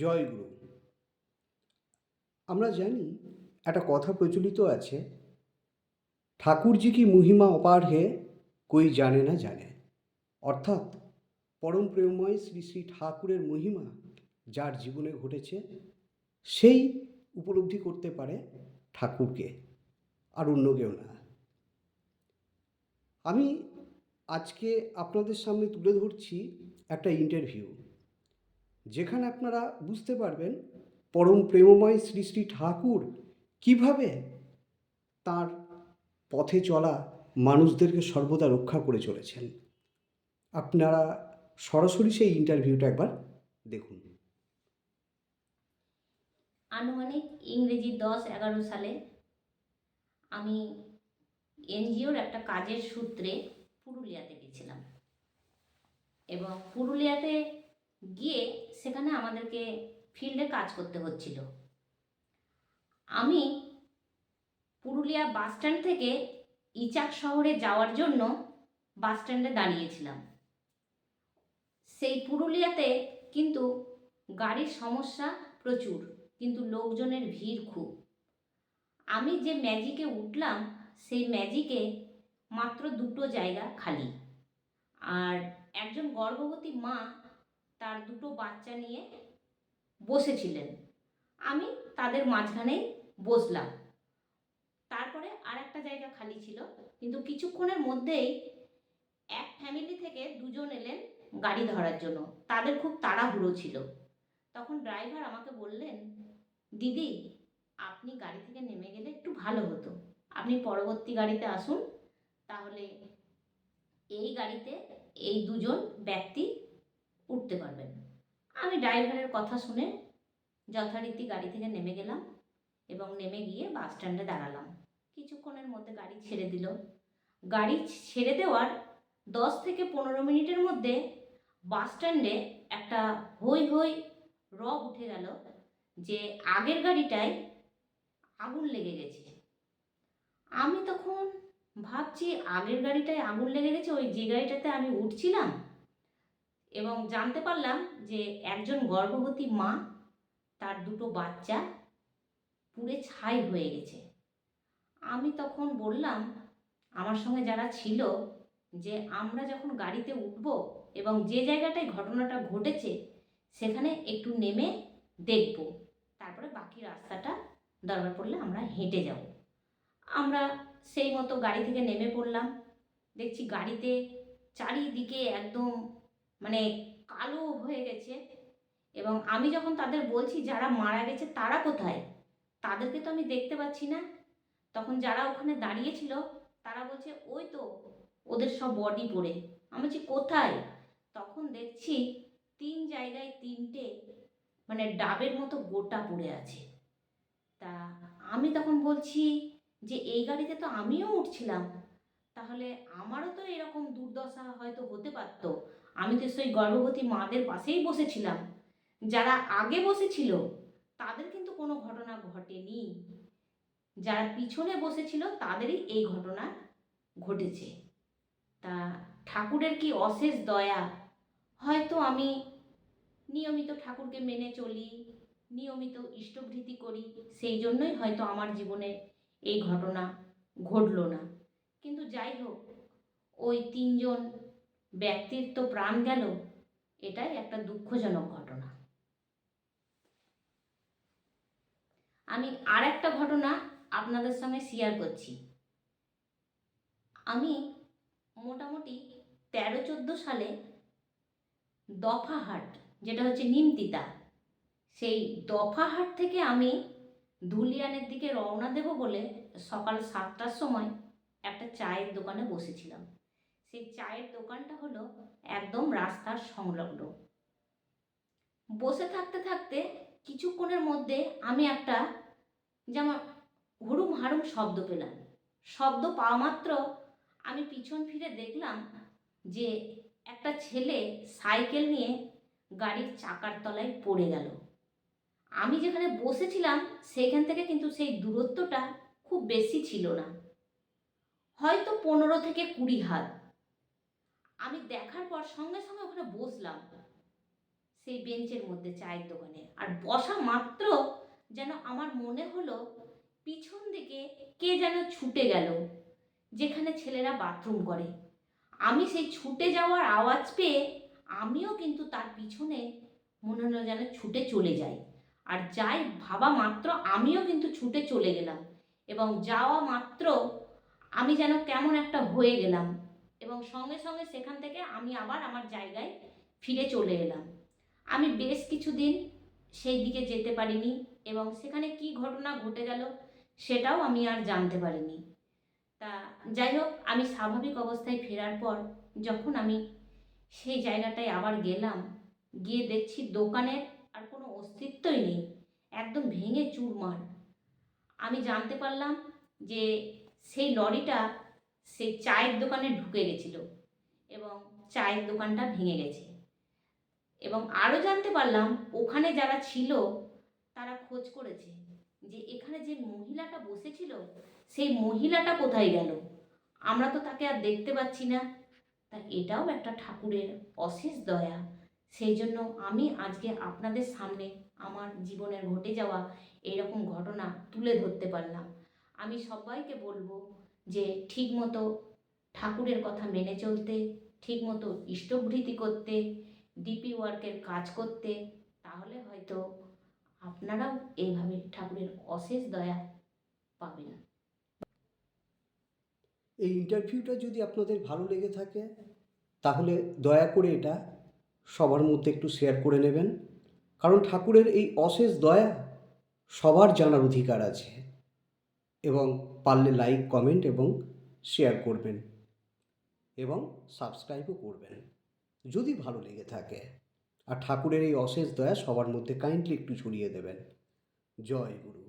জয়গুরু। আমরা জানি, একটা কথা প্রচলিত আছে, ঠাকুরজি কি মহিমা অপার হে, কই জানে না জানে। অর্থাৎ পরম প্রেমময় শ্রী শ্রী ঠাকুরের মহিমা যার জীবনে ঘটেছে সেই উপলব্ধি করতে পারে ঠাকুরকে, আর অন্য কেউ না। আমি আজকে আপনাদের সামনে তুলে ধরছি একটা ইন্টারভিউ, যেখানে আপনারা বুঝতে পারবেন পরম প্রেমময় শ্রী শ্রী ঠাকুর কিভাবে তার পথে চলা মানুষদেরকে সর্বদা রক্ষা করে চলেছেন। আপনারা সরাসরি সেই ইন্টারভিউটা একবার দেখুন। আনুমানিক ইংরেজি 10-11 সালে আমি এনজিওর একটা কাজের সূত্রে পুরুলিয়াতে গেছিলাম এবং পুরুলিয়াতে গিয়ে সেখানে আমাদেরকে ফিল্ডে কাজ করতে হচ্ছিল। আমি পুরুলিয়া বাস স্ট্যান্ড থেকে ইচাক শহরে যাওয়ার জন্য বাস স্ট্যান্ডে দাঁড়িয়েছিলাম। সেই পুরুলিয়াতে কিন্তু গাড়ির সমস্যা প্রচুর, কিন্তু লোকজনের ভিড় খুব। আমি যে ম্যাজিকে উঠলাম সেই ম্যাজিকে মাত্র 2টো জায়গা খালি, আর একজন গর্ভবতী মা তার 2টো বাচ্চা নিয়ে বসেছিলেন। আমি তাদের মাঝখানেই বসলাম। তারপরে আর একটা জায়গা খালি ছিল, কিন্তু কিছুক্ষণের মধ্যেই এক ফ্যামিলি থেকে 2জন এলেন গাড়ি ধরার জন্য। তাদের খুব তাড়াহুড়ো ছিল। তখন ড্রাইভার আমাকে বললেন, দিদি আপনি গাড়ি থেকে নেমে গেলে একটু ভালো হতো, আপনি পরবর্তী গাড়িতে আসুন, তাহলে এই গাড়িতে এই 2জন ব্যক্তি উঠতে পারবেন। আমি ড্রাইভারের কথা শুনে যথারীতি গাড়ি থেকে নেমে গেলাম এবং নেমে গিয়ে বাস স্ট্যান্ডে দাঁড়ালাম। কিছুক্ষণের মধ্যে গাড়ি ছেড়ে দিল। গাড়ি ছেড়ে দেওয়ার 10 থেকে 15 মিনিটের মধ্যে বাস স্ট্যান্ডে একটা হই হই রব উঠে গেল যে আগের গাড়িটায় আগুন লেগে গেছে। আমি তখন ভাবছি আগের গাড়িটায় আগুন লেগে গেছে, ওই যে গাড়িটাতে আমি উঠছিলাম, এবং জানতে পারলাম যে একজন গর্ভবতী মা তার 2টো বাচ্চা পুড়ে ছাই হয়ে গেছে। আমি তখন বললাম আমার সঙ্গে যারা ছিল যে আমরা যখন গাড়িতে উঠব এবং যে জায়গাটায় ঘটনাটা ঘটেছে সেখানে একটু নেমে দেখব, তারপরে বাকি রাস্তাটা দরকার পড়লে আমরা হেঁটে যাব। আমরা সেই মতো গাড়ি থেকে নেমে পড়লাম। দেখছি গাড়িতে চারিদিকে একদম মানে কালো হয়ে গেছে, এবং আমি যখন তাদের বলছি যারা মারা গেছে তারা কোথায়, তাদেরকে তো আমি দেখতে পাচ্ছি না। তখন যারা ওখানে দাঁড়িয়েছিল তারা বলছে ওই তো ওদের সব বডি পড়ে। আমি বলছি কোথায়? তখন দেখছি 3 জায়গায় 3টে মানে ডাবের মতো গোটা পড়ে আছে। তা আমি তখন বলছি যে এই গাড়িতে তো আমিও উঠছিলাম, তাহলে আমারও তো এরকম দুর্দশা হয়তো হতে পারতো। আমি তো সেই গর্ভবতী মাদের পাশেই বসেছিলাম। যারা আগে বসেছিল তাদের কিন্তু কোনো ঘটনা ঘটেনি, যারা পিছনে বসেছিল তাদেরই এই ঘটনা ঘটেছে। তা ঠাকুরের কি অশেষ দয়া! হয়তো আমি নিয়মিত ঠাকুরকে মেনে চলি, নিয়মিত ইষ্টভৃতি করি, সেই জন্যই হয়তো আমার জীবনে এই ঘটনা ঘটল না। কিন্তু যাই হোক, ওই 3জন ব্যক্তির তো প্রাণ গেল, এটাই একটা দুঃখজনক ঘটনা। আমি আর একটা ঘটনা আপনাদের সঙ্গে শেয়ার করছি। আমি মোটামুটি 13-14 সালে দফাহাট, যেটা হচ্ছে নিমতিতা, সেই দফাহাট থেকে আমি ধুলিয়ানের দিকে রওনা দেব বলে সকাল 7টার সময় একটা চায়ের দোকানে বসেছিলাম। সেই চায়ের দোকানটা হলো একদম রাস্তার সংলগ্ন। বসে থাকতে থাকতে কিছুক্ষণের মধ্যে আমি একটা যেমন হুড়ুম হাড়ুম শব্দ পেলাম। শব্দ পাওয়া মাত্র আমি পিছন ফিরে দেখলাম যে একটা ছেলে সাইকেল নিয়ে গাড়ির চাকার তলায় পড়ে গেল। আমি যেখানে বসেছিলাম সেখান থেকে কিন্তু সেই দূরত্বটা খুব বেশি ছিল না, হয়তো 15 থেকে 20 হাত। আমি দেখার পর সঙ্গে সঙ্গে ওখানে বসলাম। সেই বেঞ্চের মধ্যে চায়ের দোকানে। আর বসা মাত্র যেন আমার মনে হলো পিছন দিকে কে যেন ছুটে গেল, যেখানে ছেলেরা বাথরুম করে। আমি সেই ছুটে যাওয়ার আওয়াজ পেয়ে আমিও কিন্তু তার পিছনে মনে হলো যেন ছুটে চলে যাই। আর যাই ভাবা মাত্র আমিও কিন্তু ছুটে চলে গেলাম, এবং যাওয়া মাত্র আমি যেন কেমন একটা হয়ে গেলাম, এবং সঙ্গে সঙ্গে সেখান থেকে আমি আবার আমার জায়গায় ফিরে চলে এলাম। আমি বেশ কিছুদিন সেই দিকে যেতে পারিনি, এবং সেখানে কি ঘটনা ঘটে গেল সেটাও আমি আর জানতে পারিনি। তা যাই হোক, আমি স্বাভাবিক অবস্থায় ফেরার পর যখন আমি সেই জায়গাটায় আবার গেলাম, গিয়ে দেখছি দোকানের আর কোনো অস্তিত্বই নেই, একদম ভেঙে চুরমার। আমি জানতে পারলাম যে সেই লরিটা সেই চায়ের দোকানে ঢুকে গেছিল এবং চায়ের দোকানটা ভেঙে গেছে। এবং আরও জানতে পারলাম ওখানে যারা ছিল তারা খোঁজ করেছে যে এখানে যে মহিলাটা বসেছিল সেই মহিলাটা কোথায় গেল, আমরা তো তাকে আর দেখতে পাচ্ছি না। তা এটাও একটা ঠাকুরের অশেষ দয়া। সেই জন্য আমি আজকে আপনাদের সামনে আমার জীবনের ঘটে যাওয়া এইরকম ঘটনা তুলে ধরতে পারলাম। আমি সবাইকে বলবো যে ঠিকমতো ঠাকুরের কথা মেনে চলতে, ঠিকমতো ইষ্টভৃতি করতে, ডিপি ওয়ার্কের কাজ করতে, তাহলে হয়তো আপনারাও এইভাবে ঠাকুরের অশেষ দয়া পাবেন। এই ইন্টারভিউটা যদি আপনাদের ভালো লেগে থাকে তাহলে দয়া করে এটা সবার মধ্যে একটু শেয়ার করে নেবেন, কারণ ঠাকুরের এই অশেষ দয়া সবার জানার অধিকার আছে। এবং পারলে লাইক, কমেন্ট এবং শেয়ার করবেন, এবং সাবস্ক্রাইবও করবেন যদি ভালো লেগে থাকে। আর ঠাকুরের এই অশেষ দয়া সবার মধ্যে কাইন্ডলি একটু ছড়িয়ে দেবেন। জয় গুরু।